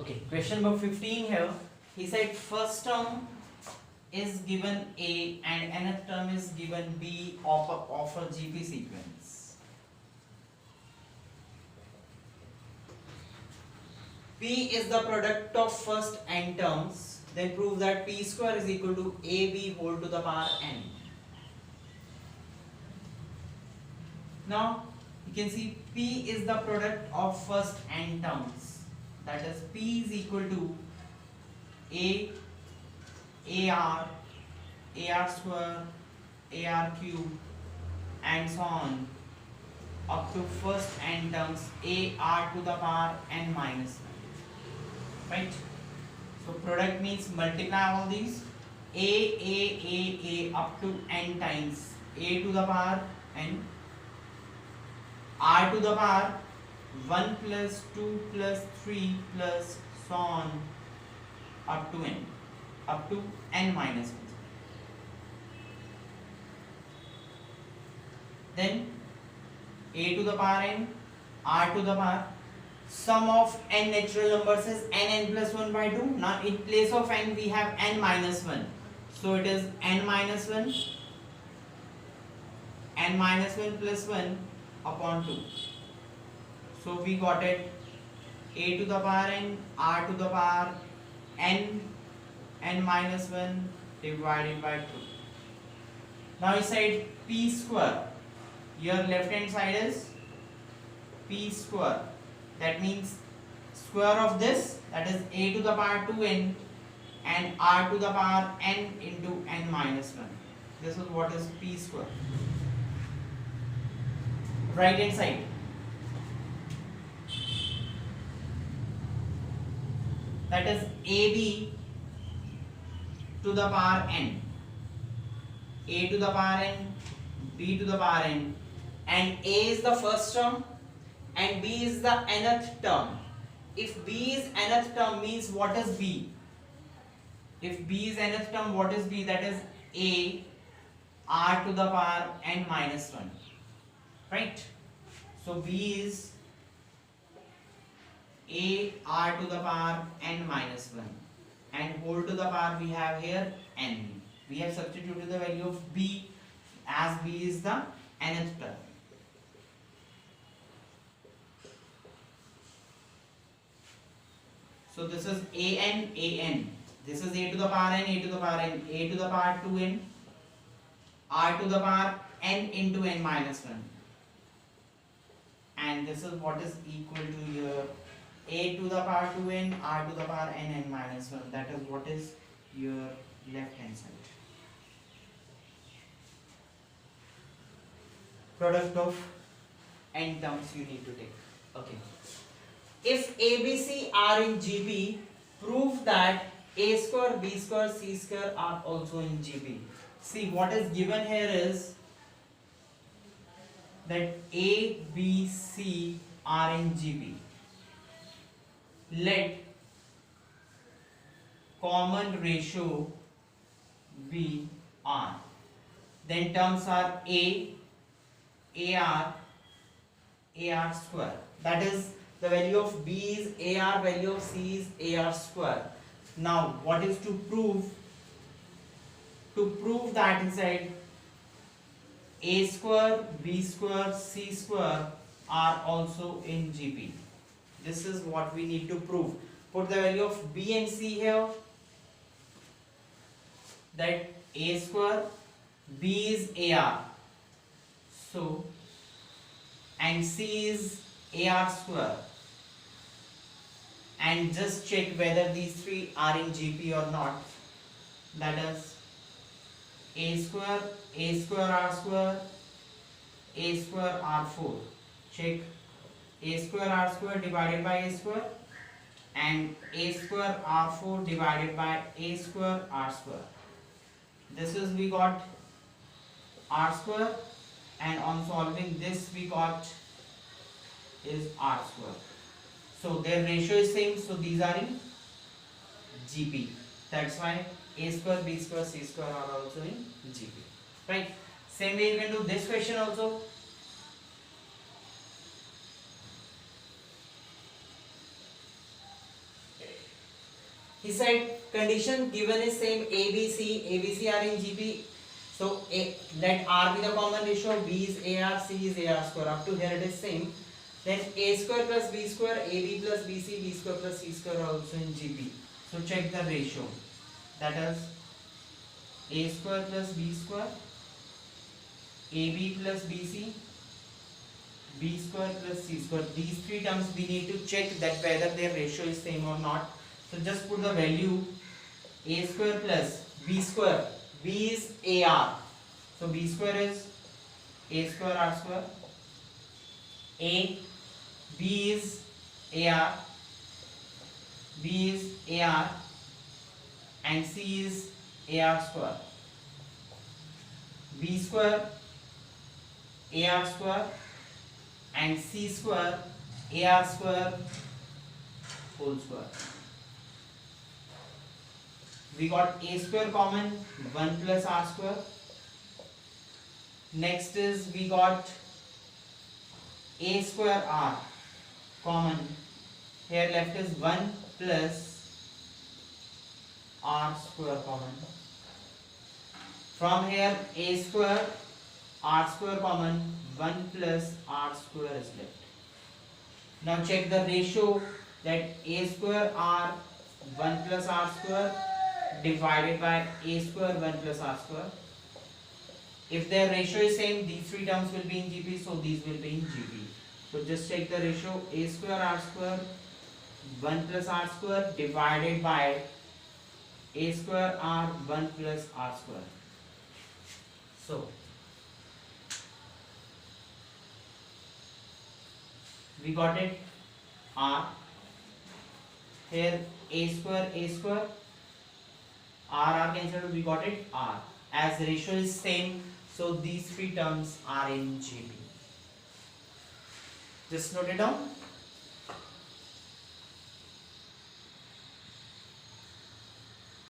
Okay, question number 15 here. He said first term is given A and nth term is given B of a GP sequence. P is the product of first n terms. Then prove that P square is equal to AB whole to the power n. Now you can see P is the product of first n terms. That is P is equal to A, AR, AR square, AR cube and so on up to first n terms AR to the power n minus 1. Right? So product means multiply all these A up to n times A to the power n, R to the power 1 plus 2 plus 3 plus so on up to n minus 1. Then A to the power n, R to the power, sum of n natural numbers is n plus 1 by 2. Now in place of n we have n minus 1. So it is n minus 1 plus 1 upon 2. So we got it A to the power n, R to the power n minus 1 divided by 2. Now we said P square. Your left hand side is P square. That means square of this, that is A to the power 2n and R to the power n into n minus 1. This is what is P square. Right hand side. That is AB to the power n. A to the power n, B to the power n, and A is the first term and B is the nth term. If B is nth term means what is B? If B is nth term, what is B? That is A R to the power n minus 1. Right? So B is A R to the power n minus 1 and whole to the power we have here n. We have substituted the value of B as B is the nth term. So this is an. This is A to the power n, A to the power n, A to the power 2n, R to the power n into n minus 1. And this is what is equal to your A to the power 2n, R to the power n minus 1. That is what is your left hand side. Product of n terms you need to take. Okay. If ABC are in GB, prove that A square, B square, C square are also in GB. See what is given here is that A, B, C are in GB. Let common ratio be R. Then terms are A, AR, AR square. That is the value of B is AR, value of C is AR square. Now what is to prove? To prove that he said A square, B square, C square are also in GB. This is what we need to prove. Put the value of B and C here. That A square, B is AR. So, and C is AR square. And just check whether these three are in GP or not. That is A square R square, A square R4. Check A square R square divided by A square and A square R4 divided by A square R square. This is we got R square, and on solving this we got is R square. So their ratio is same, so these are in GP. That's why A square, B square, C square are also in GP. Right? Same way you can do this question also. He said condition given is same ABC are in GP. So let R be the common ratio, B is AR, C is AR square. Up to here it is same. Then A square plus B square, AB plus BC, B square plus C square are also in GP. So check the ratio. That is A square plus B square, AB plus BC, B square plus C square. These three terms we need to check that whether their ratio is same or not. So just put the value A square plus B square. B is AR. So B square is A square R square. B is AR. B is AR. And C is AR square. B square AR square and C square AR square whole square. We got A square common, 1 plus R square. Next is we got A square R common. Here left is 1 plus R square common. From here A square R square common, 1 plus R square is left. Now check the ratio, that A square R 1 plus R square divided by A square 1 plus R square. If their ratio is same, these three terms will be in GP, so these will be in GP. So just check the ratio, A square R square 1 plus R square divided by A square R 1 plus R square. So we got it R. Here A square R cancelled, we got it R. As ratio is same, so these three terms are in GP. Just note it down.